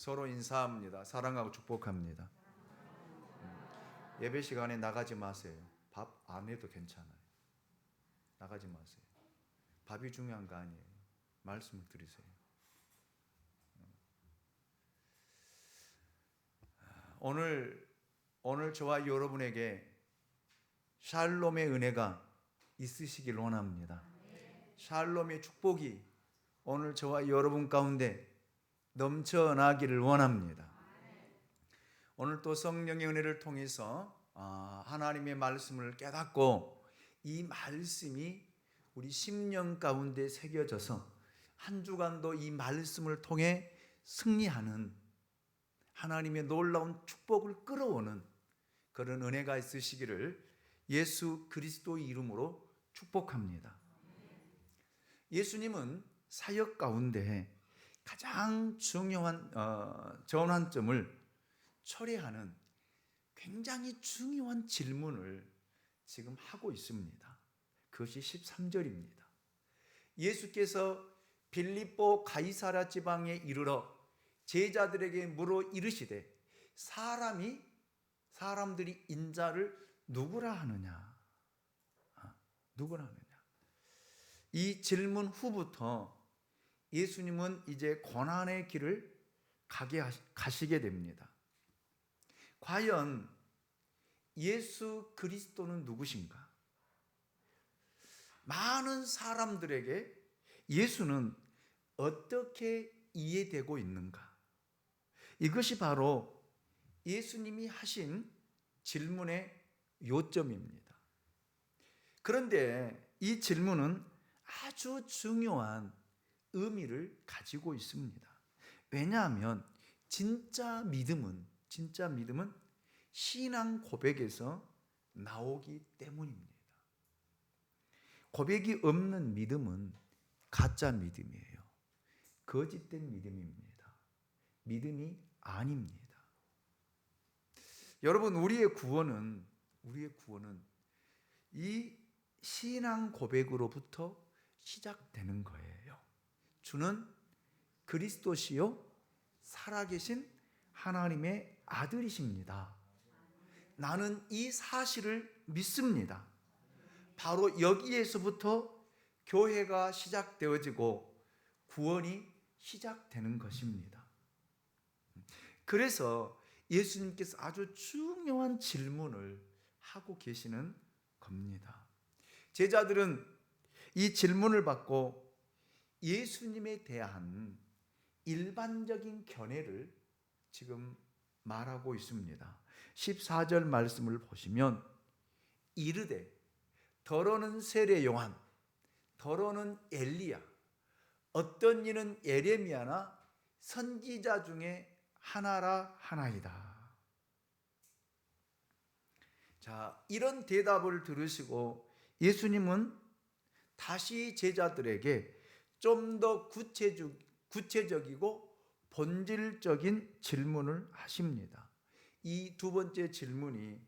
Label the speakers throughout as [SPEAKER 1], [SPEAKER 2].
[SPEAKER 1] 서로 인사합니다. 사랑하고 축복합니다. 예배 시간에 나가지 마세요. 밥 안 해도 괜찮아요. 나가지 마세요. 밥이 중요한 거 아니에요. 말씀을 들으세요. 오늘 저와 여러분에게 샬롬의 은혜가 있으시길 원합니다. 샬롬의 축복이 오늘 저와 여러분 가운데 넘쳐나기를 원합니다. 오늘 또 성령의 은혜를 통해서 하나님의 말씀을 깨닫고 이 말씀이 우리 심령 가운데 새겨져서 한 주간도 이 말씀을 통해 승리하는 하나님의 놀라운 축복을 끌어오는 그런 은혜가 있으시기를 예수 그리스도의 이름으로 축복합니다. 예수님은 사역 가운데 가장 중요한 전환점을 초래하는 굉장히 중요한 질문을 지금 하고 있습니다. 그것이 13절입니다. 예수께서 빌립보 가이사랴 지방에 이르러 제자들에게 물어 이르시되 사람들이 인자를 누구라 하느냐? 누구라 하느냐? 이 질문 후부터 예수님은 이제 고난의 길을 가시게 됩니다. 과연 예수 그리스도는 누구신가? 많은 사람들에게 예수는 어떻게 이해되고 있는가? 이것이 바로 예수님이 하신 질문의 요점입니다. 그런데 이 질문은 아주 중요한 의미를 가지고 있습니다. 왜냐하면 진짜 믿음은 신앙 고백에서 나오기 때문입니다. 고백이 없는 믿음은 가짜 믿음이에요. 거짓된 믿음입니다. 믿음이 아닙니다. 여러분, 우리의 구원은 이 신앙 고백으로부터 시작되는 거예요. 주는 그리스도시요 살아계신 하나님의 아들이십니다. 나는 이 사실을 믿습니다. 바로 여기에서부터 교회가 시작되어지고 구원이 시작되는 것입니다. 그래서 예수님께서 아주 중요한 질문을 하고 계시는 겁니다. 제자들은 이 질문을 받고 예수님에 대한 일반적인 견해를 지금 말하고 있습니다. 14절 말씀을 보시면 이르되 더러는 세례 요한, 더러는 엘리야, 어떤 이는 예레미야나 선지자 중에 하나라 하나이다. 자, 이런 대답을 들으시고 예수님은 다시 제자들에게 좀 더 구체적이고 본질적인 질문을 하십니다. 이 두 번째 질문이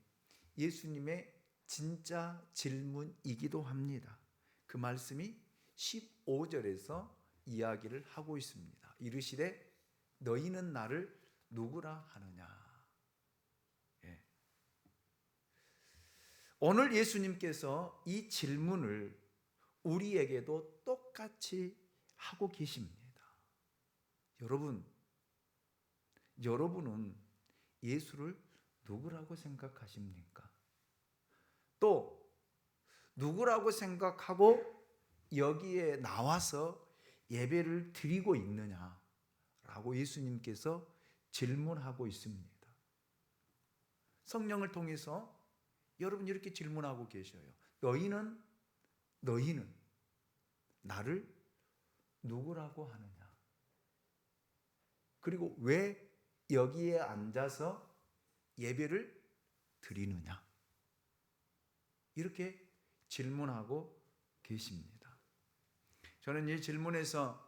[SPEAKER 1] 예수님의 진짜 질문이기도 합니다. 그 말씀이 15절에서 이야기를 하고 있습니다. 이르시되 너희는 나를 누구라 하느냐? 오늘 예수님께서 이 질문을 우리에게도 똑같이 하고 계십니다. 여러분은 예수를 누구라고 생각하십니까? 또 누구라고 생각하고 여기에 나와서 예배를 드리고 있느냐라고 예수님께서 질문하고 있습니다. 성령을 통해서 여러분 이렇게 질문하고 계셔요. 너희는 나를 누구라고 하느냐? 그리고 왜 여기에 앉아서 예배를 드리느냐? 이렇게 질문하고 계십니다. 저는 이 질문에서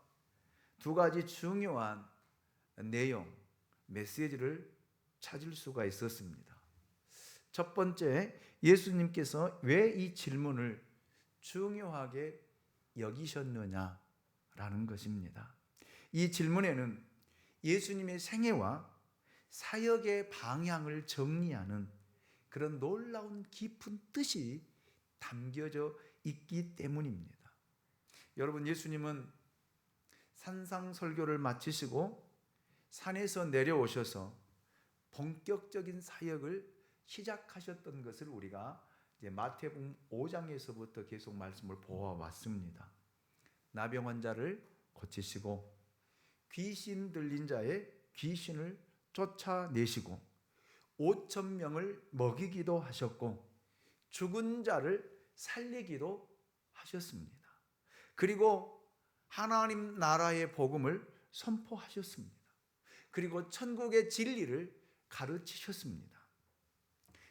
[SPEAKER 1] 두 가지 중요한 내용, 메시지를 찾을 수가 있었습니다. 첫 번째, 예수님께서 왜 이 질문을 중요하게 여기셨느냐라는 것입니다. 이 질문에는 예수님의 생애와 사역의 방향을 정리하는 그런 놀라운 깊은 뜻이 담겨져 있기 때문입니다. 여러분, 예수님은 산상설교를 마치시고 산에서 내려오셔서 본격적인 사역을 시작하셨던 것을 우리가 이제 마태복음 5장에서부터 계속 말씀을 보아왔습니다. 나병 환자를 고치시고 귀신 들린 자의 귀신을 쫓아내시고 5,000명을 먹이기도 하셨고 죽은 자를 살리기도 하셨습니다. 그리고 하나님 나라의 복음을 선포하셨습니다. 그리고 천국의 진리를 가르치셨습니다.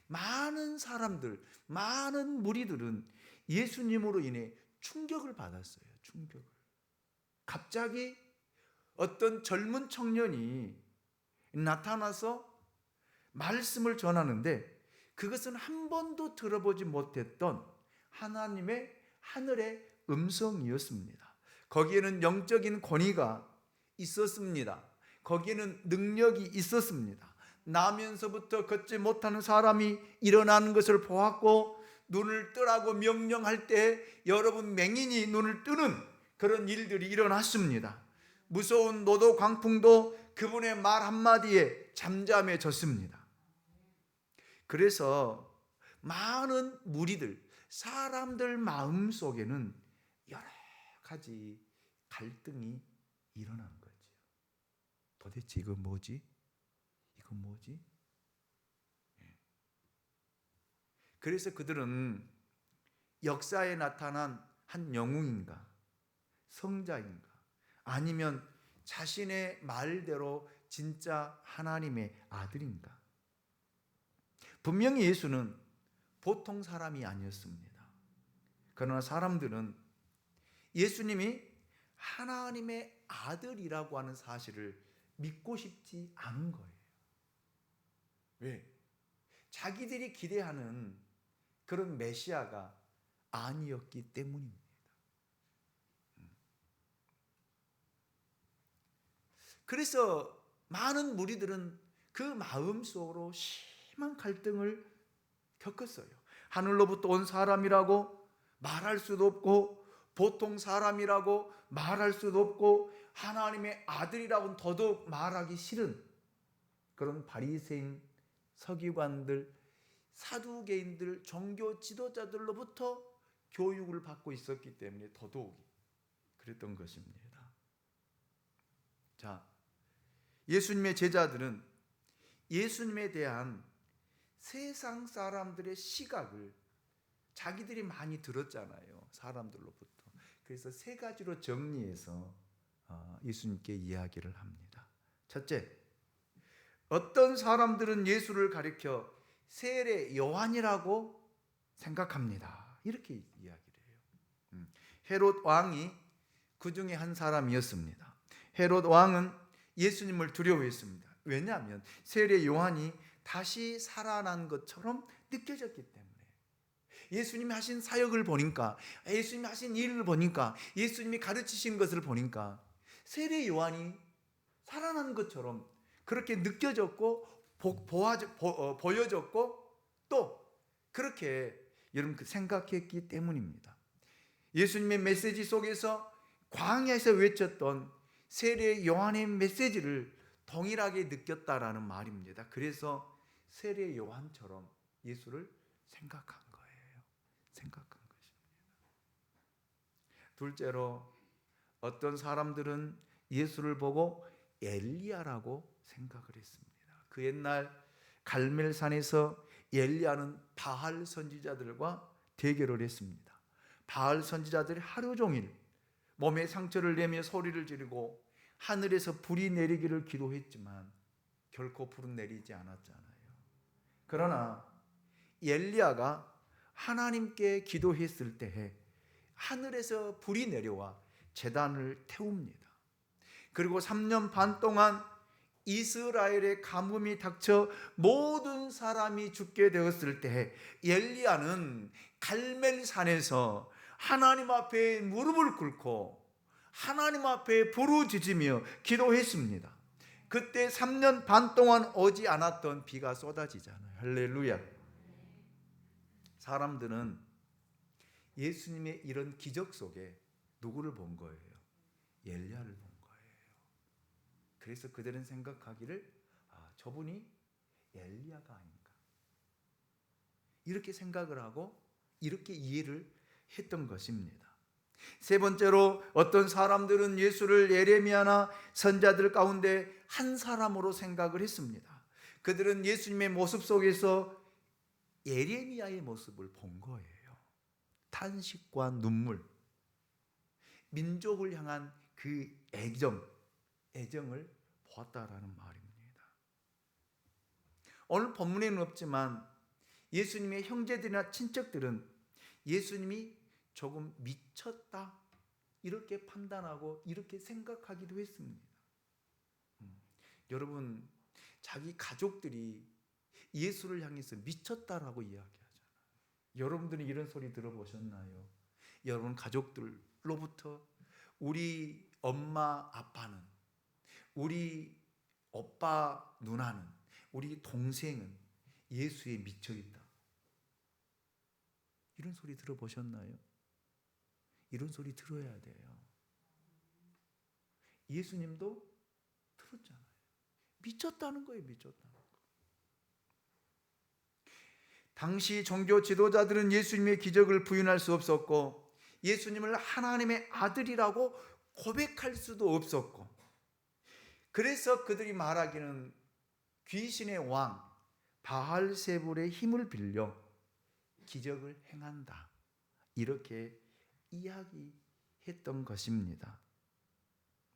[SPEAKER 1] 많은 사람들, 많은 무리들은 예수님으로 인해 충격을 받았어요. 충격을. 갑자기 어떤 젊은 청년이 나타나서 말씀을 전하는데 그것은 한 번도 들어보지 못했던 하나님의 하늘의 음성이었습니다. 거기에는 영적인 권위가 있었습니다. 거기에는 능력이 있었습니다. 나면서부터 걷지 못하는 사람이 일어나는 것을 보았고 눈을 뜨라고 명령할 때 여러분 맹인이 눈을 뜨는 그런 일들이 일어났습니다. 무서운 노도 광풍도 그분의 말 한마디에 잠잠해졌습니다. 그래서 많은 무리들, 사람들 마음 속에는 여러 가지 갈등이 일어나는 거죠. 도대체 이건 뭐지? 이건 뭐지? 그래서 그들은 역사에 나타난 한 영웅인가, 성자인가, 아니면 자신의 말대로 진짜 하나님의 아들인가? 분명히 예수는 보통 사람이 아니었습니다. 그러나 사람들은 예수님이 하나님의 아들이라고 하는 사실을 믿고 싶지 않은 거예요. 왜? 자기들이 기대하는 그런 메시아가 아니었기 때문입니다. 그래서 많은 무리들은 그 마음속으로 심한 갈등을 겪었어요. 하늘로부터 온 사람이라고 말할 수도 없고 보통 사람이라고 말할 수도 없고 하나님의 아들이라고는 더더욱 말하기 싫은 그런 바리새인, 서기관들, 사두개인들, 종교 지도자들로부터 교육을 받고 있었기 때문에 더더욱 그랬던 것입니다. 자, 예수님의 제자들은 예수님에 대한 세상 사람들의 시각을 자기들이 많이 들었잖아요. 사람들로부터. 그래서 세 가지로 정리해서 예수님께 이야기를 합니다. 첫째, 어떤 사람들은 예수를 가리켜 세례 요한이라고 생각합니다. 이렇게 이야기를 해요. 헤롯 왕이 그 중에 한 사람이었습니다. 헤롯 왕은 예수님을 두려워했습니다. 왜냐하면 세례 요한이 다시 살아난 것처럼 느껴졌기 때문에. 예수님이 하신 사역을 보니까, 예수님이 하신 일을 보니까, 예수님이 가르치신 것을 보니까 세례 요한이 살아난 것처럼 그렇게 느껴졌고 보여졌고 또 그렇게 여러분 생각했기 때문입니다. 예수님의 메시지 속에서 광야에서 외쳤던 세례 요한의 메시지를 동일하게 느꼈다라는 말입니다. 그래서 세례 요한처럼 예수를 생각한 거예요. 생각한 것입니다. 둘째로 어떤 사람들은 예수를 보고 엘리야라고 생각을 했습니다. 그 옛날 갈멜산에서 엘리야는 바알 선지자들과 대결을 했습니다. 바알 선지자들이 하루 종일 몸에 상처를 내며 소리를 지르고 하늘에서 불이 내리기를 기도했지만 결코 불은 내리지 않았잖아요. 그러나 엘리야가 하나님께 기도했을 때에 하늘에서 불이 내려와 제단을 태웁니다. 그리고 3년 반 동안 이스라엘의 가뭄이 닥쳐 모든 사람이 죽게 되었을 때 엘리야는 갈멜산에서 하나님 앞에 무릎을 꿇고 하나님 앞에 부르짖으며 기도했습니다. 그때 3년 반 동안 오지 않았던 비가 쏟아지잖아요. 할렐루야. 사람들은 예수님의 이런 기적 속에 누구를 본 거예요? 엘리야를 본 거예요. 그래서 그들은 생각하기를 저분이 엘리야가 아닌가, 이렇게 생각을 하고 이렇게 이해를 했던 것입니다. 세 번째로 어떤 사람들은 예수를 예레미야나 선자들 가운데 한 사람으로 생각을 했습니다. 그들은 예수님의 모습 속에서 예레미야의 모습을 본 거예요. 탄식과 눈물, 민족을 향한 그 애정을 보았다라는 말입니다. 오늘 본문에는 없지만 예수님의 형제들이나 친척들은 예수님이 조금 미쳤다, 이렇게 판단하고 이렇게 생각하기도 했습니다. 여러분, 자기 가족들이 예수를 향해서 미쳤다라고 이야기하잖아요. 여러분들이 이런 소리 들어보셨나요? 여러분 가족들로부터 우리 엄마 아빠는, 우리 오빠 누나는, 우리 동생은 예수에 미쳐있다, 이런 소리 들어보셨나요? 이런 소리 들어야 돼요. 예수님도 들었잖아요. 미쳤다는 거예요. 미쳤다는 거. 당시 종교 지도자들은 예수님의 기적을 부인할 수 없었고 예수님을 하나님의 아들이라고 고백할 수도 없었고, 그래서 그들이 말하기는 귀신의 왕 바알세불의 힘을 빌려 기적을 행한다, 이렇게 이야기했던 것입니다.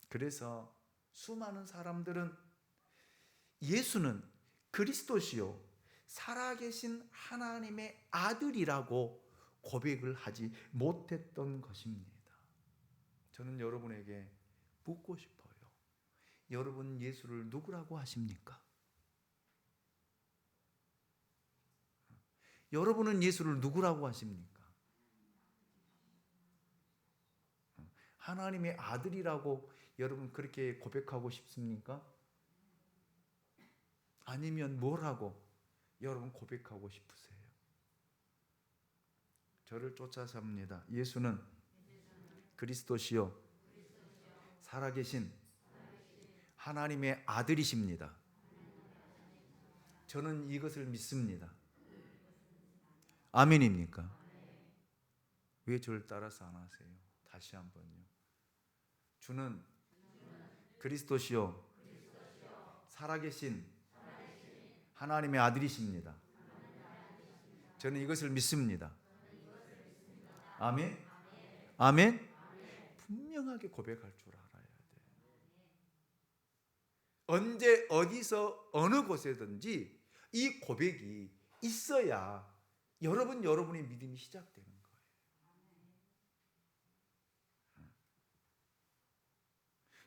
[SPEAKER 1] 그래서 수많은 사람들은 예수는 그리스도시요 살아계신 하나님의 아들이라고 고백을 하지 못했던 것입니다. 저는 여러분에게 묻고 싶어요. 여러분 예수를 누구라고 하십니까? 여러분은 예수를 누구라고 하십니까? 하나님의 아들이라고 여러분 그렇게 고백하고 싶습니까? 아니면 뭐라고 여러분 고백하고 싶으세요? 저를 쫓아 삽니다. 예수는 그리스도시요 살아계신 하나님의 아들이십니다. 저는 이것을 믿습니다. 아멘입니까? 왜 저를 따라서 안 하세요? 다시 한번요. 주는 그리스도시요 살아계신 하나님의 아들이십니다. 저는 이것을 믿습니다. 아멘? 아멘? 분명하게 고백할 줄 알아야 돼요. 언제 어디서 어느 곳에든지 이 고백이 있어야 여러분의 믿음이 시작되는 거예요.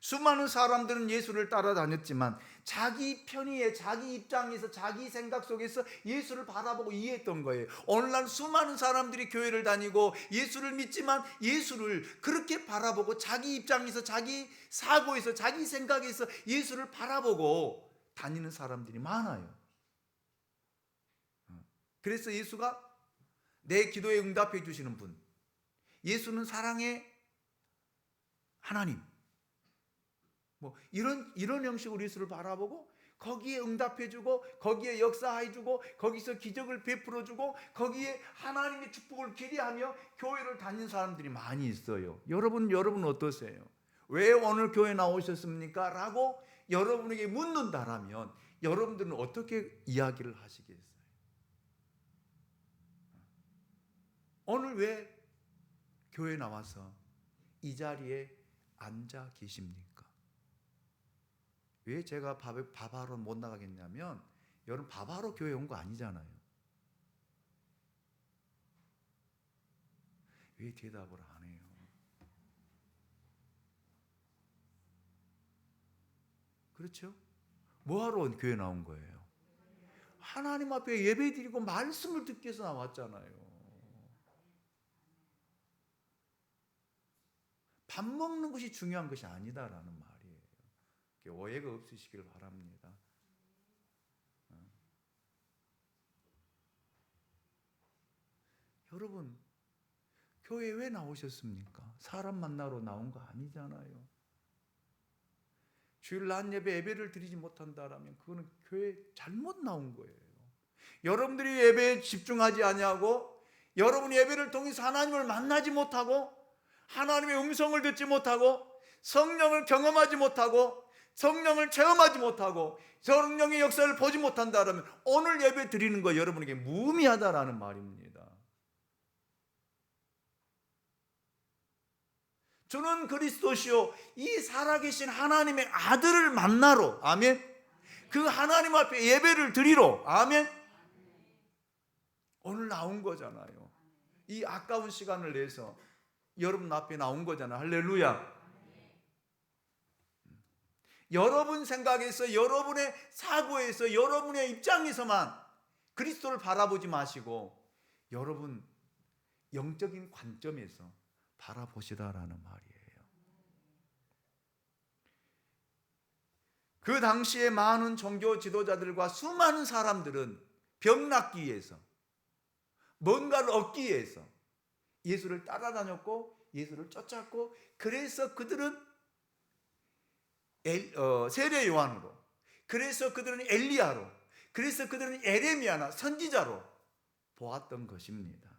[SPEAKER 1] 수많은 사람들은 예수를 따라다녔지만 자기 편의에, 자기 입장에서, 자기 생각 속에서 예수를 바라보고 이해했던 거예요. 오늘날 수많은 사람들이 교회를 다니고 예수를 믿지만 예수를 그렇게 바라보고 자기 입장에서, 자기 사고에서, 자기 생각에서 예수를 바라보고 다니는 사람들이 많아요. 그래서 예수가 내 기도에 응답해 주시는 분, 예수는 사랑의 하나님, 이런 형식으로 예수를 바라보고 거기에 응답해주고 거기에 역사해주고 거기서 기적을 베풀어주고 거기에 하나님의 축복을 기대하며 교회를 다니는 사람들이 많이 있어요. 여러분 어떠세요? 왜 오늘 교회 나오셨습니까? 라고 여러분에게 묻는다라면 여러분들은 어떻게 이야기를 하시겠어요? 오늘 왜 교회 나와서 이 자리에 앉아 계십니까? 왜 제가 밥하러 못 나가겠냐면 여러분 밥하러 교회 온 거 아니잖아요. 왜 대답을 안 해요? 그렇죠? 뭐하러 교회 나온 거예요? 하나님 앞에 예배 드리고 말씀을 듣기 위해서 나왔잖아요. 밥 먹는 것이 중요한 것이 아니다라는 말이에요. 오해가 없으시길 바랍니다. 여러분, 교회 왜 나오셨습니까? 사람 만나러 나온 거 아니잖아요. 주일 낮 예배를 드리지 못한다라면 그거는 교회 잘못 나온 거예요. 여러분들이 예배에 집중하지 아니하고, 여러분 예배를 통해서 하나님을 만나지 못하고, 하나님의 음성을 듣지 못하고, 성령을 경험하지 못하고, 성령을 체험하지 못하고, 성령의 역사를 보지 못한다라면 오늘 예배 드리는 거 여러분에게 무의미하다라는 말입니다. 주는 그리스도시요 이 살아계신 하나님의 아들을 만나러, 아멘, 그 하나님 앞에 예배를 드리러, 아멘, 오늘 나온 거잖아요. 이 아까운 시간을 내서 여러분 앞에 나온 거잖아요. 할렐루야. 여러분 생각에서, 여러분의 사고에서, 여러분의 입장에서만 그리스도를 바라보지 마시고 여러분 영적인 관점에서 바라보시다라는 말이에요. 그 당시에 많은 종교 지도자들과 수많은 사람들은 병 낫기 위해서, 뭔가를 얻기 위해서 예수를 따라다녔고 예수를 쫓았고, 그래서 그들은 세례 요한으로, 그래서 그들은 엘리야로, 그래서 그들은 에레미야나 선지자로 보았던 것입니다.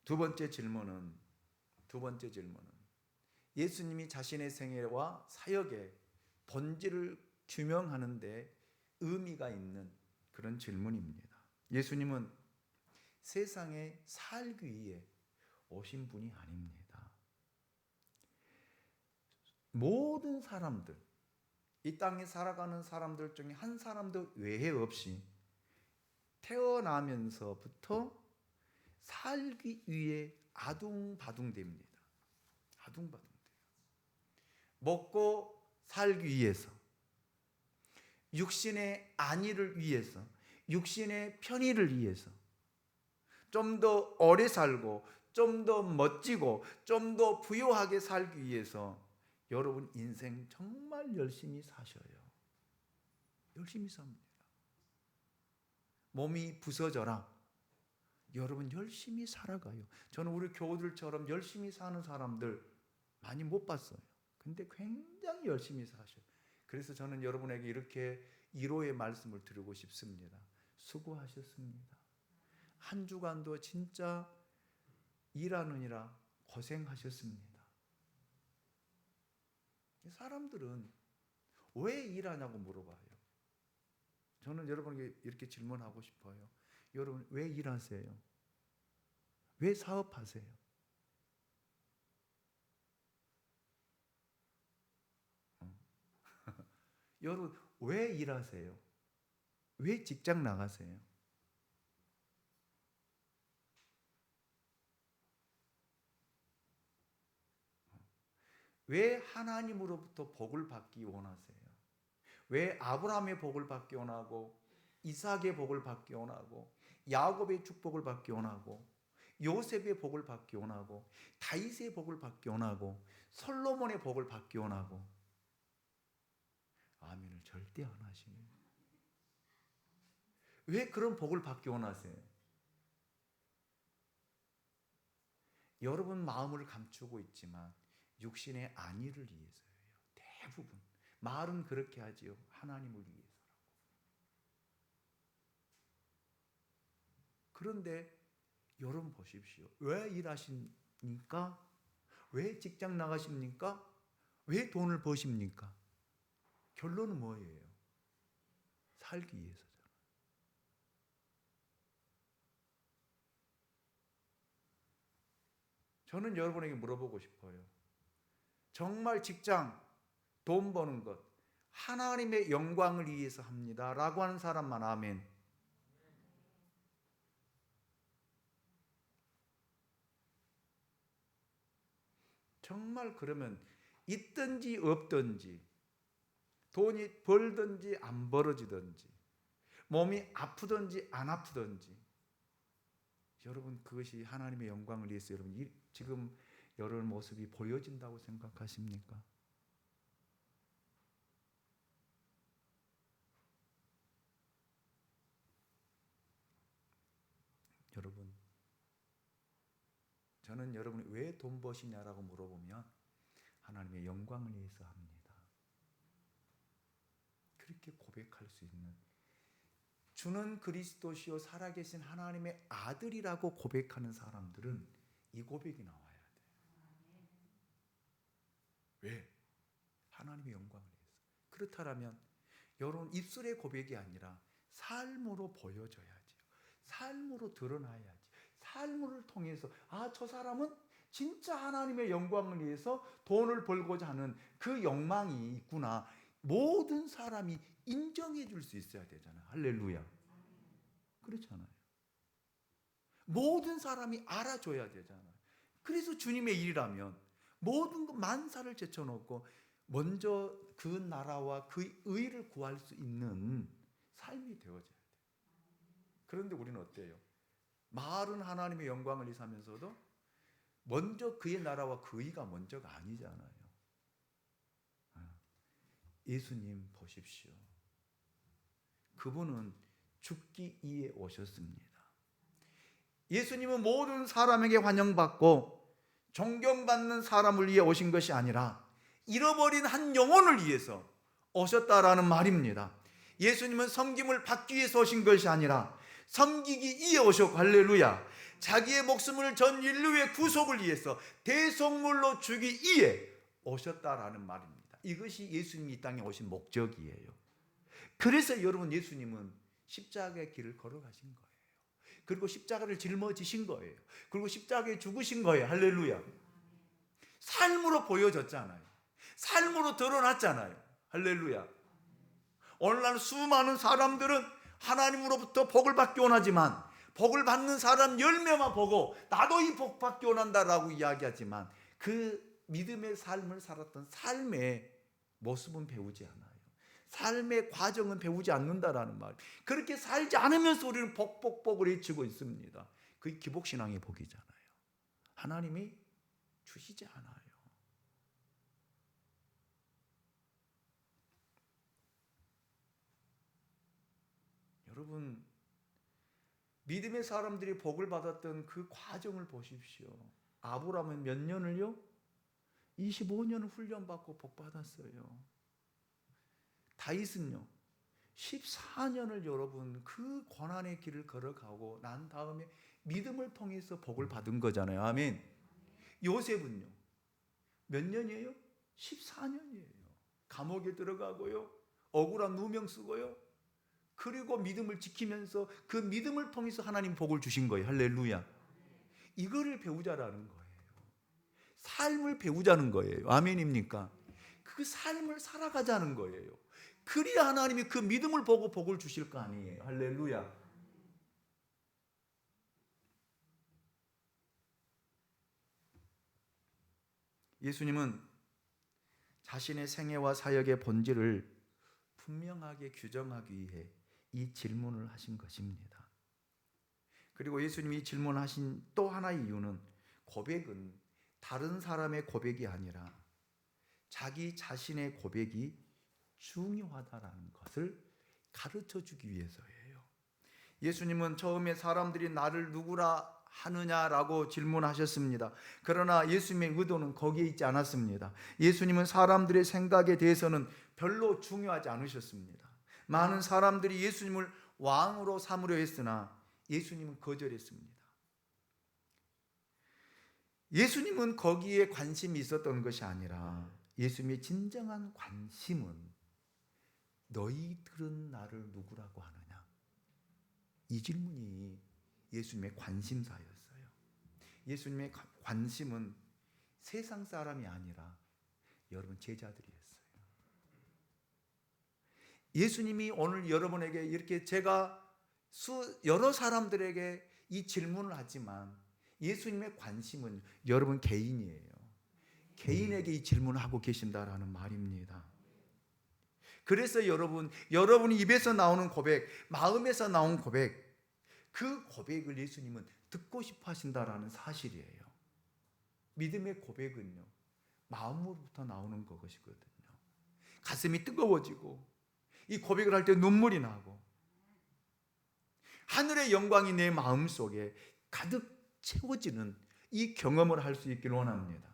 [SPEAKER 1] 두 번째 질문은 예수님이 자신의 생애와 사역의 본질을 규명하는 데 의미가 있는 그런 질문입니다. 예수님은 세상에 살기 위해 오신 분이 아닙니다. 모든 사람들, 이 땅에 살아가는 사람들 중에 한 사람도 외회 없이 태어나면서부터 살기 위해 아둥바둥됩니다. 아둥바둥돼요. 먹고 살기 위해서, 육신의 안위를 위해서, 육신의 편의를 위해서, 좀 더 오래 살고, 좀 더 멋지고, 좀 더 부유하게 살기 위해서 여러분 인생 정말 열심히 사셔요. 열심히 삽니다. 몸이 부서져라, 여러분 열심히 살아가요. 저는 우리 교우들처럼 열심히 사는 사람들 많이 못 봤어요. 근데 굉장히 열심히 사셔요. 그래서 저는 여러분에게 이렇게 위로의 말씀을 드리고 싶습니다. 수고하셨습니다. 한 주간도 진짜 일하느니라 고생하셨습니다. 사람들은 왜 일하냐고 물어봐요. 저는 여러분에게 이렇게 질문하고 싶어요. 여러분 왜 일하세요? 왜 사업하세요? 여러분 왜 일하세요? 왜 직장 나가세요? 왜 하나님으로부터 복을 받기 원하세요? 왜 아브라함의 복을 받기 원하고, 이삭의 복을 받기 원하고, 야곱의 축복을 받기 원하고, 요셉의 복을 받기 원하고, 다윗의 복을 받기 원하고, 솔로몬의 복을 받기 원하고? 아멘을 절대 안 하시네요. 왜 그런 복을 받기 원하세요? 여러분 마음을 감추고 있지만 육신의 안위를 위해서예요. 대부분 말은 그렇게 하지요. 하나님을 위해서라고. 그런데 여러분 보십시오. 왜 일하십니까? 왜 직장 나가십니까? 왜 돈을 버십니까? 결론은 뭐예요? 살기 위해서잖아요. 저는 여러분에게 물어보고 싶어요. 정말 직장, 돈 버는 것 하나님의 영광을 위해서 합니다 라고 하는 사람만 아멘. 정말 그러면 있든지 없든지, 돈이 벌든지 안 벌어지든지, 몸이 아프든지 안 아프든지, 여러분 그것이 하나님의 영광을 위해서 여러분 지금 여러분 모습이 보여진다고 생각하십니까? 여러분, 저는 여러분이 왜 돈 버시냐라고 물어보면 하나님의 영광을 위해서 합니다. 그렇게 고백할 수 있는, 주는 그리스도시요 살아계신 하나님의 아들이라고 고백하는 사람들은 이 고백이 나와야 돼요. 왜? 하나님의 영광을 위해서. 그렇다면 여러분 입술의 고백이 아니라 삶으로 보여줘야지요. 삶으로 드러나야지. 삶을 통해서 저 사람은 진짜 하나님의 영광을 위해서 돈을 벌고자 하는 그 욕망이 있구나. 모든 사람이 인정해 줄 수 있어야 되잖아요. 할렐루야. 그렇잖아요. 모든 사람이 알아줘야 되잖아요. 그래서 주님의 일이라면 모든 것 만사를 제쳐놓고 먼저 그 나라와 그 의를 구할 수 있는 삶이 되어져야 돼요. 그런데 우리는 어때요? 말은 하나님의 영광을 위해서 하면서도 먼저 그의 나라와 그 의가 먼저가 아니잖아요. 예수님 보십시오. 그분은 죽기 위해 오셨습니다. 예수님은 모든 사람에게 환영받고 존경받는 사람을 위해 오신 것이 아니라 잃어버린 한 영혼을 위해서 오셨다라는 말입니다. 예수님은 섬김을 받기 위해서 오신 것이 아니라 섬기기 위해 오셨고, 할렐루야, 자기의 목숨을 전 인류의 구속을 위해서 대속물로 주기 위해 오셨다라는 말입니다. 이것이 예수님이 이 땅에 오신 목적이에요. 그래서 여러분 예수님은 십자가의 길을 걸어가신 거예요. 그리고 십자가를 짊어지신 거예요. 그리고 십자가에 죽으신 거예요. 할렐루야. 삶으로 보여졌잖아요. 삶으로 드러났잖아요. 할렐루야. 오늘날 수많은 사람들은 하나님으로부터 복을 받기 원하지만 복을 받는 사람 10명만 보고 나도 이 복 받기 원한다라고 이야기하지만 그 믿음의 삶을 살았던 삶의 모습은 배우지 않아요. 삶의 과정은 배우지 않는다라는 말. 그렇게 살지 않으면서 우리는 복을 외치고 있습니다. 그게 기복신앙의 복이잖아요. 하나님이 주시지 않아요. 여러분, 믿음의 사람들이 복을 받았던 그 과정을 보십시오. 아브라함은 몇 년을요? 25년을 훈련받고 복 받았어요. 다윗은요 14년을 여러분 그 고난의 길을 걸어가고 난 다음에 믿음을 통해서 복을 받은 거잖아요. 아멘. 요셉은요 몇 년이에요? 14년이에요. 감옥에 들어가고요, 억울한 누명 쓰고요, 그리고 믿음을 지키면서 그 믿음을 통해서 하나님 복을 주신 거예요. 할렐루야. 이거를 배우자라는 거예요. 삶을 배우자는 거예요. 아멘입니까? 그 삶을 살아가자는 거예요. 그래야 하나님이 그 믿음을 보고 복을 주실 거 아니에요. 할렐루야. 예수님은 자신의 생애와 사역의 본질을 분명하게 규정하기 위해 이 질문을 하신 것입니다. 그리고 예수님이 이 질문하신 또 하나의 이유는 고백은 다른 사람의 고백이 아니라 자기 자신의 고백이 중요하다라는 것을 가르쳐 주기 위해서예요. 예수님은 처음에 사람들이 나를 누구라 하느냐라고 질문하셨습니다. 그러나 예수님의 의도는 거기에 있지 않았습니다. 예수님은 사람들의 생각에 대해서는 별로 중요하지 않으셨습니다. 많은 사람들이 예수님을 왕으로 삼으려 했으나 예수님은 거절했습니다. 예수님은 거기에 관심이 있었던 것이 아니라 예수님의 진정한 관심은 너희들은 나를 누구라고 하느냐, 이 질문이 예수님의 관심사였어요. 예수님의 관심은 세상 사람이 아니라 여러분 제자들이었어요. 예수님이 오늘 여러분에게 이렇게 제가 여러 사람들에게 이 질문을 하지만 예수님의 관심은 여러분 개인이에요. 개인에게 이 질문을 하고 계신다라는 말입니다. 그래서 여러분이 입에서 나오는 고백, 마음에서 나온 고백, 그 고백을 예수님은 듣고 싶어 하신다라는 사실이에요. 믿음의 고백은요, 마음으로부터 나오는 것이거든요. 가슴이 뜨거워지고 이 고백을 할 때 눈물이 나고 하늘의 영광이 내 마음속에 가득 채워지는 이 경험을 할 수 있기를 원합니다.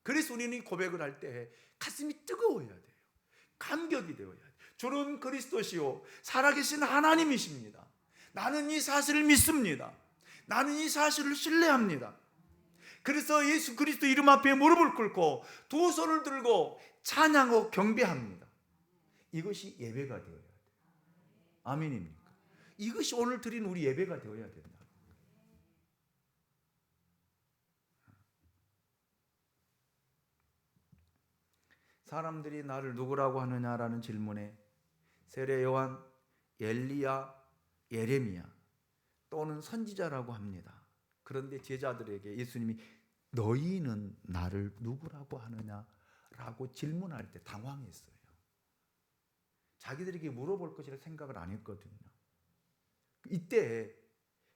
[SPEAKER 1] 그래서 우리는 이 고백을 할 때 가슴이 뜨거워야 돼요. 감격이 되어야 돼요. 주는 그리스도시요 살아계신 하나님이십니다. 나는 이 사실을 믿습니다. 나는 이 사실을 신뢰합니다. 그래서 예수 그리스도 이름 앞에 무릎을 꿇고 두 손을 들고 찬양하고 경배합니다. 이것이 예배가 되어야 돼요. 아멘입니까? 이것이 오늘 드린 우리 예배가 되어야 된다. 사람들이 나를 누구라고 하느냐라는 질문에 세례 요한, 엘리야, 예레미야 또는 선지자라고 합니다. 그런데 제자들에게 예수님이 너희는 나를 누구라고 하느냐라고 질문할 때 당황했어요. 자기들에게 물어볼 것이라 생각을 안 했거든요. 이때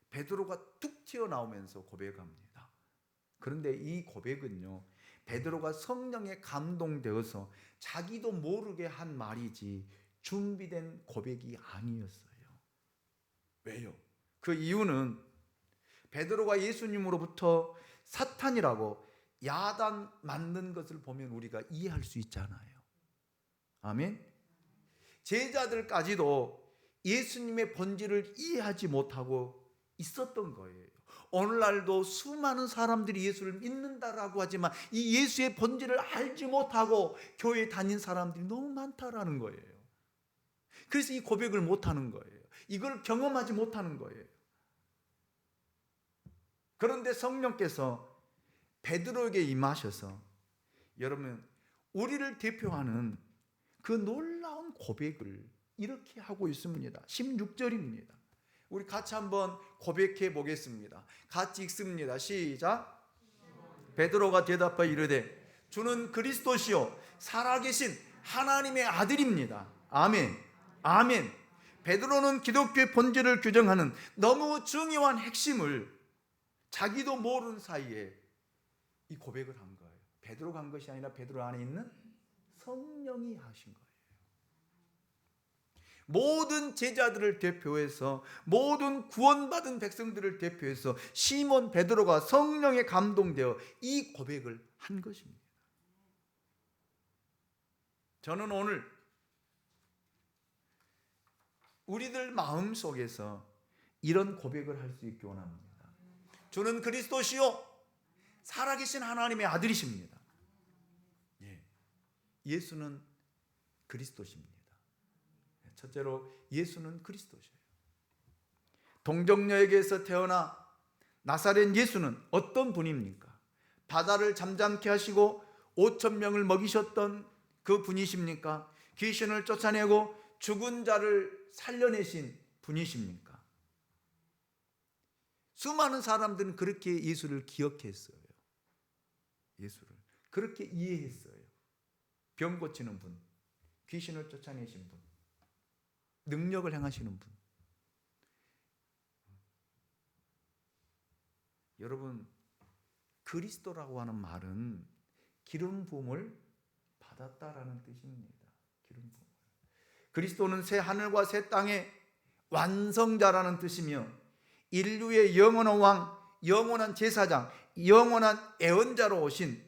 [SPEAKER 1] 베드로가 툭 튀어나오면서 고백합니다. 그런데 이 고백은요, 베드로가 성령에 감동되어서 자기도 모르게 한 말이지 준비된 고백이 아니었어요. 왜요? 그 이유는 베드로가 예수님으로부터 사탄이라고 야단 맞는 것을 보면 우리가 이해할 수 있잖아요. 아멘? 제자들까지도 예수님의 본질을 이해하지 못하고 있었던 거예요. 오늘날도 수많은 사람들이 예수를 믿는다라고 하지만 이 예수의 본질을 알지 못하고 교회에 다닌 사람들이 너무 많다라는 거예요. 그래서 이 고백을 못하는 거예요. 이걸 경험하지 못하는 거예요. 그런데 성령께서 베드로에게 임하셔서 여러분 우리를 대표하는 그 놀라운 고백을 이렇게 하고 있습니다. 16절입니다. 우리 같이 한번 고백해 보겠습니다. 같이 읽습니다. 시작. 베드로가 대답하여 이르되 주는 그리스도시요 살아계신 하나님의 아들입니다. 아멘. 아멘. 베드로는 기독교의 본질을 규정하는 너무 중요한 핵심을 자기도 모르는 사이에 이 고백을 한 거예요. 베드로가 한 것이 아니라 베드로 안에 있는 성령이 하신 거예요. 모든 제자들을 대표해서 모든 구원받은 백성들을 대표해서 시몬 베드로가 성령에 감동되어 이 고백을 한 것입니다. 저는 오늘 우리들 마음속에서 이런 고백을 할 수 있기 원합니다. 주는 그리스도시요 살아계신 하나님의 아들이십니다. 예수는 그리스도십니다. 첫째로 예수는 그리스도셔요. 동정녀에게서 태어나 나사렛 예수는 어떤 분입니까? 바다를 잠잠케 하시고 5천 명을 먹이셨던 그 분이십니까? 귀신을 쫓아내고 죽은 자를 살려내신 분이십니까? 수많은 사람들은 그렇게 예수를 기억했어요. 예수를 그렇게 이해했어요. 병 고치는 분, 귀신을 쫓아내신 분, 능력을 행하시는 분. 여러분, 그리스도라고 하는 말은 기름 부음을 받았다라는 뜻입니다. 기름 부음. 그리스도는 새 하늘과 새 땅의 완성자라는 뜻이며 인류의 영원한 왕, 영원한 제사장, 영원한 애언자로 오신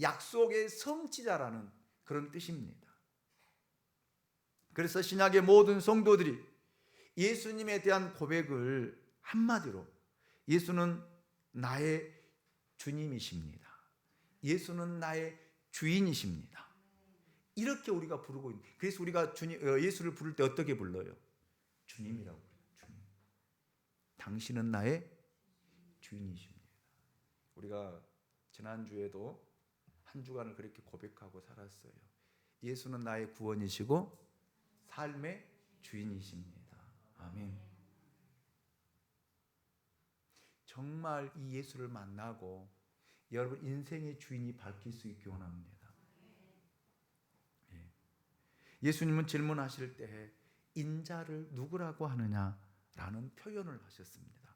[SPEAKER 1] 약속의 성취자라는 그런 뜻입니다. 그래서 신약의 모든 성도들이 예수님에 대한 고백을 한마디로 예수는 나의 주님이십니다. 예수는 나의 주인이십니다. 이렇게 우리가 부르고 있는. 그래서 우리가 예수를 부를 때 어떻게 불러요? 주님이라고 불러요. 주님. 당신은 나의 주인이십니다. 우리가 지난주에도 한 주간을 그렇게 고백하고 살았어요. 예수는 나의 구원이시고 삶의 주인이십니다. 아멘. 정말 이 예수를 만나고 여러분 인생의 주인이 밝힐 수 있기 원합니다. 예수님은 질문하실 때 인자를 누구라고 하느냐라는 표현을 하셨습니다.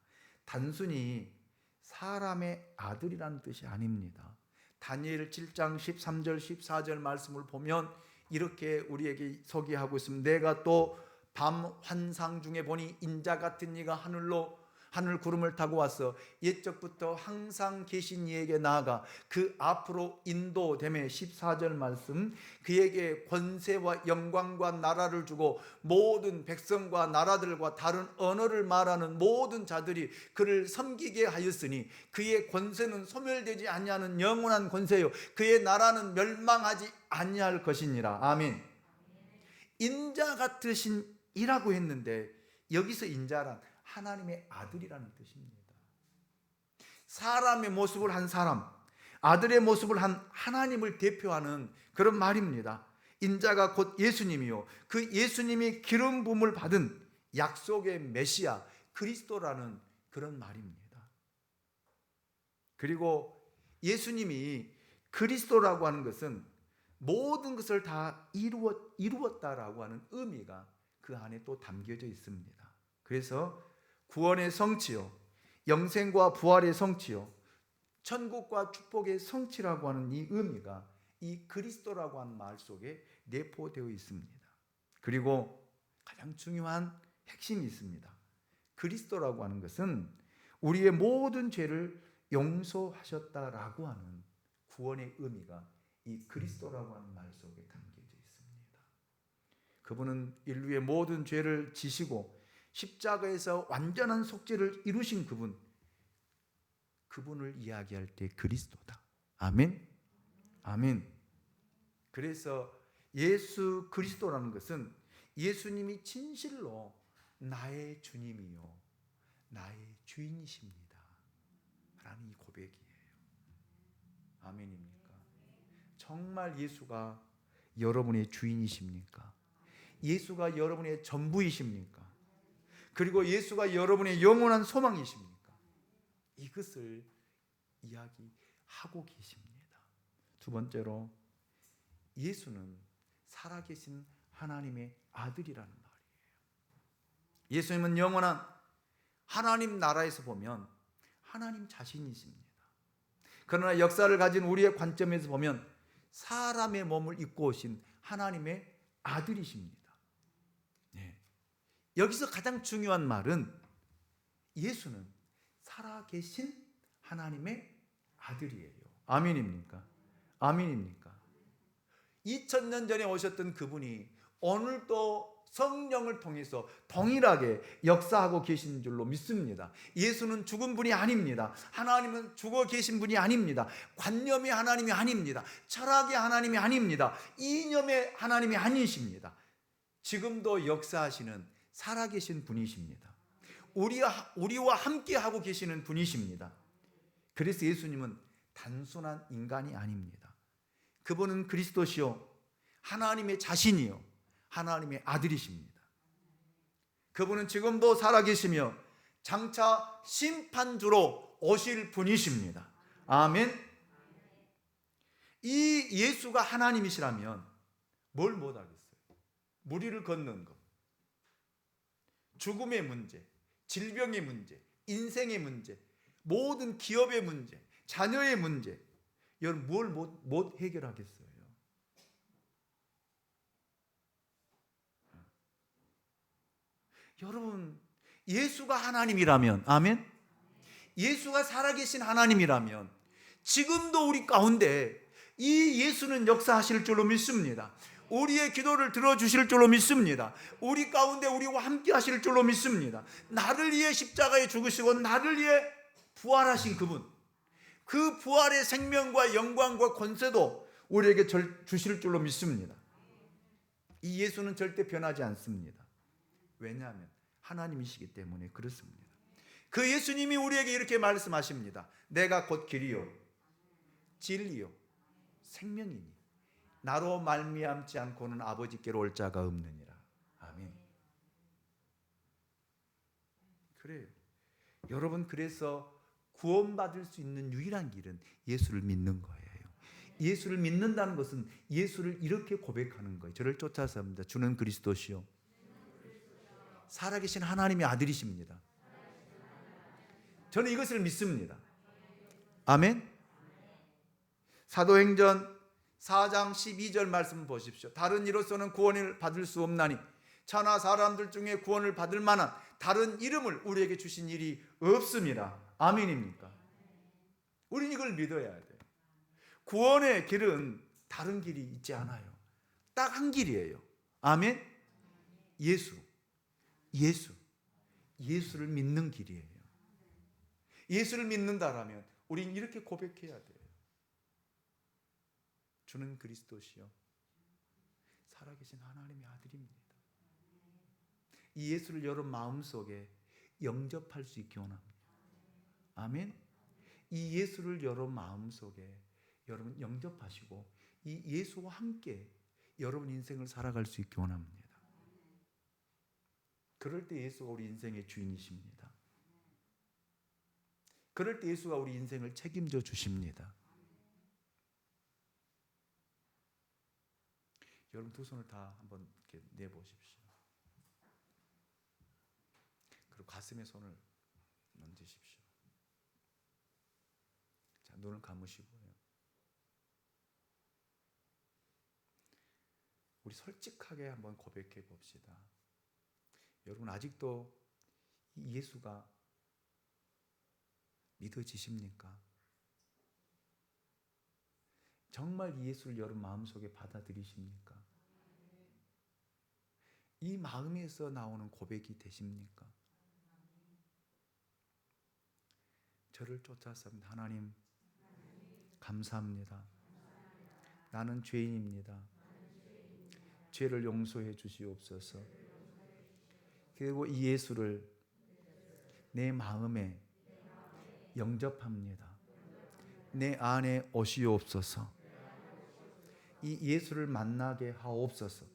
[SPEAKER 1] 단순히 사람의 아들이라는 뜻이 아닙니다. 다니엘 7장 13절 14절 말씀을 보면 이렇게 우리에게 소개하고 있습니다. 내가 또 밤 환상 중에 보니 인자 같은 이가 하늘 구름을 타고 와서 옛적부터 항상 계신 이에게 나아가 그 앞으로 인도됨에 14절 말씀, 그에게 권세와 영광과 나라를 주고 모든 백성과 나라들과 다른 언어를 말하는 모든 자들이 그를 섬기게 하였으니 그의 권세는 소멸되지 아니하는 영원한 권세요 그의 나라는 멸망하지 아니할 것이니라. 아멘. 인자 같으신 이라고 했는데 여기서 인자란 하나님의 아들이라는 뜻입니다. 사람의 모습을 한 사람, 아들의 모습을 한 하나님을 대표하는 그런 말입니다. 인자가 곧 예수님이요, 그 예수님이 기름 부음을 받은 약속의 메시아 그리스도라는 그런 말입니다. 그리고 예수님이 그리스도라고 하는 것은 모든 것을 다 이루었다라고 하는 의미가 그 안에 또 담겨져 있습니다. 그래서 구원의 성취요, 영생과 부활의 성취요, 천국과 축복의 성취라고 하는 이 의미가 이 그리스도라고 하는 말 속에 내포되어 있습니다. 그리고 가장 중요한 핵심이 있습니다. 그리스도라고 하는 것은 우리의 모든 죄를 용서하셨다라고 하는 구원의 의미가 이 그리스도라고 하는 말 속에 담겨져 있습니다. 그분은 인류의 모든 죄를 지시고 십자가에서 완전한 속죄를 이루신 그분을 이야기할 때 그리스도다. 아멘. 아멘. 그래서 예수 그리스도라는 것은 예수님이 진실로 나의 주님이요 나의 주인이십니다 라는 이 고백이에요. 아멘입니까? 정말 예수가 여러분의 주인이십니까? 예수가 여러분의 전부이십니까? 그리고 예수가 여러분의 영원한 소망이십니까? 이것을 이야기하고 계십니다. 두 번째로 예수는 살아계신 하나님의 아들이라는 말이에요. 예수님은 영원한 하나님 나라에서 보면 하나님 자신이십니다. 그러나 역사를 가진 우리의 관점에서 보면 사람의 몸을 입고 오신 하나님의 아들이십니다. 네. 여기서 가장 중요한 말은 예수는 살아계신 하나님의 아들이에요. 아멘입니까? 아멘입니까? 2000년 전에 오셨던 그분이 오늘도 성령을 통해서 동일하게 역사하고 계신 줄로 믿습니다. 예수는 죽은 분이 아닙니다. 하나님은 죽어 계신 분이 아닙니다. 관념의 하나님이 아닙니다. 철학의 하나님이 아닙니다. 이념의 하나님이 아니십니다. 지금도 역사하시는 살아계신 분이십니다. 우리와 함께 하고 계시는 분이십니다. 그래서 예수님은 단순한 인간이 아닙니다. 그분은 그리스도시요 하나님의 자신이요 하나님의 아들이십니다. 그분은 지금도 살아계시며 장차 심판주로 오실 분이십니다. 아멘. 이 예수가 하나님이시라면 뭘 못하겠어요? 무리를 걷는 것, 죽음의 문제, 질병의 문제, 인생의 문제, 모든 기업의 문제, 자녀의 문제, 여러분 뭘 못 해결하겠어요? 여러분 예수가 하나님이라면, 아멘? 예수가 살아계신 하나님이라면 지금도 우리 가운데 이 예수는 역사하실 줄로 믿습니다. 우리의 기도를 들어주실 줄로 믿습니다. 우리 가운데 우리와 함께 하실 줄로 믿습니다. 나를 위해 십자가에 죽으시고 나를 위해 부활하신 그분, 그 부활의 생명과 영광과 권세도 우리에게 주실 줄로 믿습니다. 이 예수는 절대 변하지 않습니다. 왜냐하면 하나님이시기 때문에 그렇습니다. 그 예수님이 우리에게 이렇게 말씀하십니다. 내가 곧 길이요 진리요 생명이니 나로 말미암지 않고는 아버지께로 올 자가 없느니라. 아멘. 그래요. 여러분, 그래서 구원받을 수 있는 유일한 길은 예수를 믿는 거예요. 예수를 믿는다는 것은 예수를 이렇게 고백하는 거예요. 저를 쫓아서 합니다. 주는 그리스도시요 살아계신 하나님의 아들이십니다. 저는 이것을 믿습니다. 아멘. 사도행전 4장 12절 말씀 보십시오. 다른 이로서는 구원을 받을 수 없나니 천하 사람들 중에 구원을 받을 만한 다른 이름을 우리에게 주신 일이 없습니다. 아멘입니까? 우리는 이걸 믿어야 돼요. 구원의 길은 다른 길이 있지 않아요. 딱 한 길이에요. 아멘. 예수를 믿는 길이에요. 예수를 믿는다라면 우리는 이렇게 고백해야 돼요. 주는 그리스도시요 살아계신 하나님의 아들입니다. 이 예수를 여러분 마음속에 영접할 수 있게 원합니다. 아멘. 이 예수를 여러분 마음속에 여러분 영접하시고 이 예수와 함께 여러분 인생을 살아갈 수 있게 원합니다. 그럴 때 예수가 우리 인생의 주인이십니다. 그럴 때 예수가 우리 인생을 책임져 주십니다. 여러분 두 손을 다 한번 이렇게 내보십시오. 그리고 가슴에 손을 얹으십시오. 자, 눈을 감으시고요. 우리 솔직하게 한번 고백해 봅시다. 여러분 아직도 이 예수가 믿어지십니까? 정말 이 예수를 여러분 마음속에 받아들이십니까? 이 마음에서 나오는 고백이 되십니까? 저를 쫓아섭니다. 하나님 감사합니다. 나는 죄인입니다. 죄를 용서해 주시옵소서. 그리고 이 예수를 내 마음에 영접합니다. 내 안에 오시옵소서. 이 예수를 만나게 하옵소서.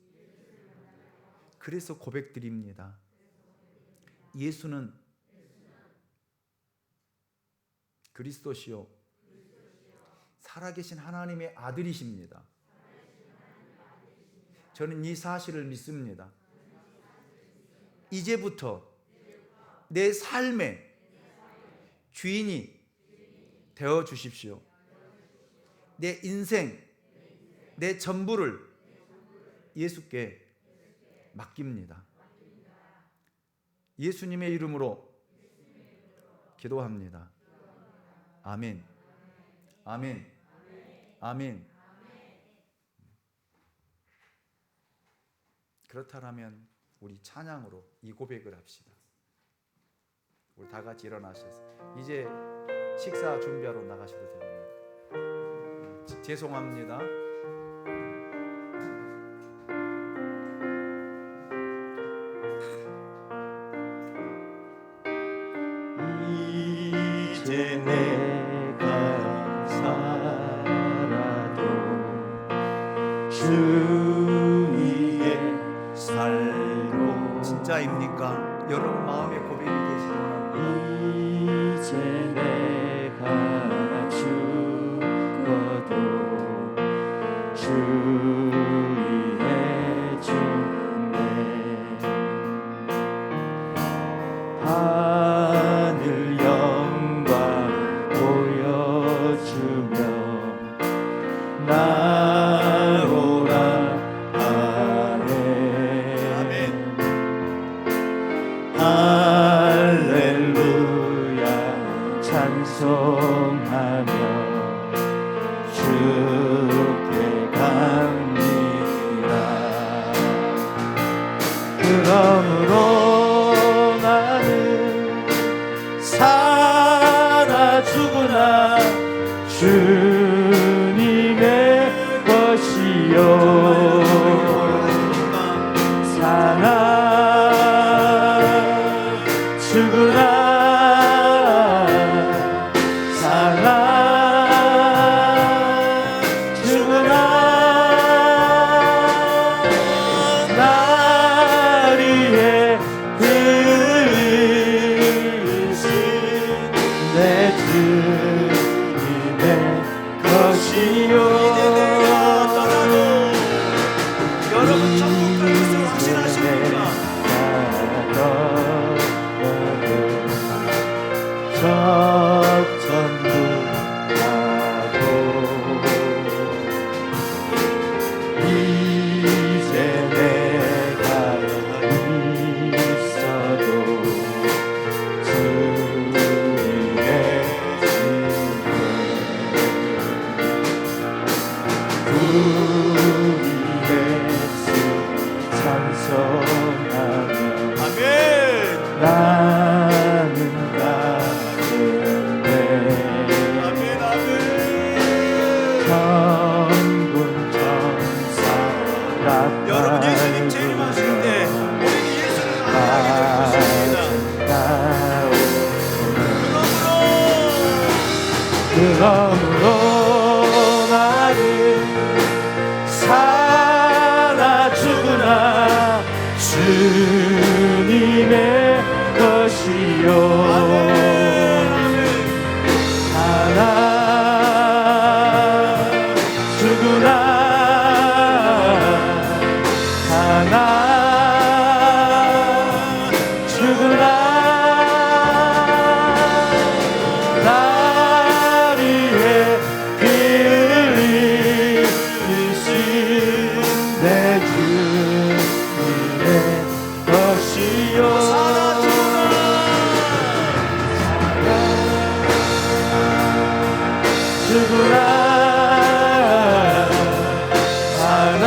[SPEAKER 1] 그래서 고백드립니다. 예수는 그리스도시요 살아계신 하나님의 아들이십니다. 저는 이 사실을 믿습니다. 이제부터 내 삶의 주인이 되어 주십시오. 내 인생, 내 전부를 예수께 맡깁니다. 예수님의 이름으로 기도합니다. 아멘. 아멘. 아멘. 그렇다면 우리 찬양으로 이 고백을 합시다. 우리 다 같이 일어나셔서 이제 식사 준비하러 나가셔도 됩니다. 죄송합니다.
[SPEAKER 2] 이제 내가 살아도 주 위에 살고
[SPEAKER 1] 진짜입니까? 여러분 마음의 고백이 되시구나.
[SPEAKER 2] 이제 내가 죽어도 주 위에 죽네. 하늘 영광 보여주며 나오라 하네.
[SPEAKER 1] 아멘.
[SPEAKER 2] 할렐루야 찬송하며 주께 갑니다. 그러므로 나는 살아 죽으나 주님의 것이요 살아 죽으나 살아 죽으나 날 위해 흘리신 내 주님의 것이요.
[SPEAKER 1] 여러분 천국 갈 것을 확신하십니까?
[SPEAKER 2] 저 영원토록 나는 사나 죽으나 주님의 것이요 사나 죽으나 사나 죽으나 날 위해 피 흘리신 내 주님의 것이요
[SPEAKER 1] 사나
[SPEAKER 2] 죽으나 사나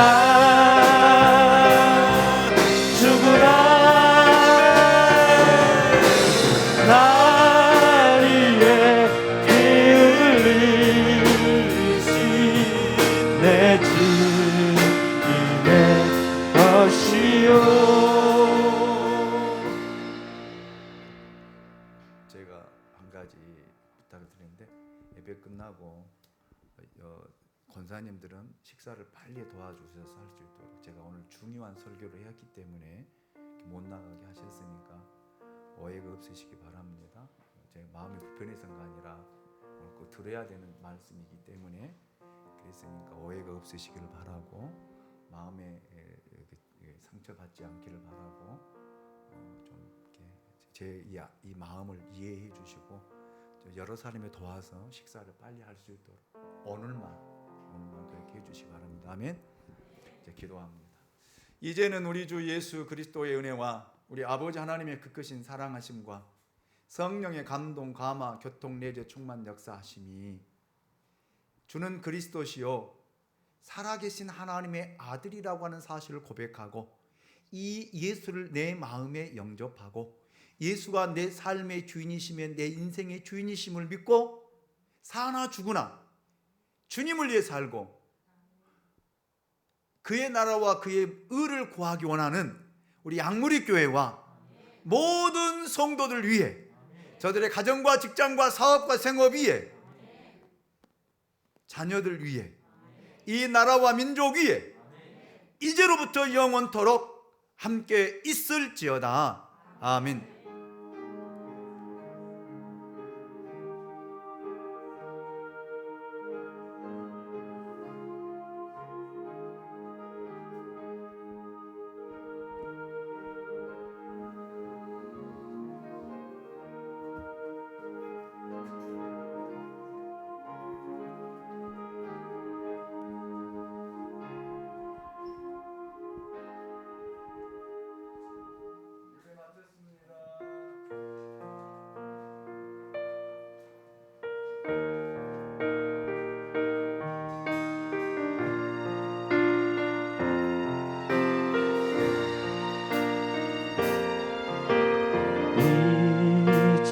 [SPEAKER 2] 죽으나 날 위해 피 흘리신 내 주님의 것이요.
[SPEAKER 1] 제가 한 가지 부탁을 드리는데 예배 끝나고 권사님들은 식사를 빨리 도와주셔서 할 수 있도록 제가 오늘 중요한 설교를 했기 때문에 못 나가게 하셨으니까 오해가 없으시기 바랍니다. 제 마음이 불편해서가 아니라 오늘 꼭 들어야 되는 말씀이기 때문에 그랬으니까 오해가 없으시기를 바라고 마음에 상처받지 않기를 바라고 좀 이렇게 제 이 마음을 이해해 주시고 여러 사람이 도와서 식사를 빨리 할 수 있도록 오늘만 그렇게 해주시기 바랍니다. 아멘. 이제 기도합니다. 이제는 우리 주 예수 그리스도의 은혜와 우리 아버지 하나님의 그 크신 사랑하심과 성령의 감동, 감화, 교통, 내재, 충만, 역사하심이 주는 그리스도시요 살아계신 하나님의 아들이라고 하는 사실을 고백하고 이 예수를 내 마음에 영접하고 예수가 내 삶의 주인이시며 내 인생의 주인이심을 믿고 사나 죽으나 주님을 위해 살고 그의 나라와 그의 의를 구하기 원하는 우리 양무리 교회와 모든 성도들 위해 저들의 가정과 직장과 사업과 생업 위에 자녀들 위해 이 나라와 민족 위에 이제로부터 영원토록 함께 있을지어다. 아멘.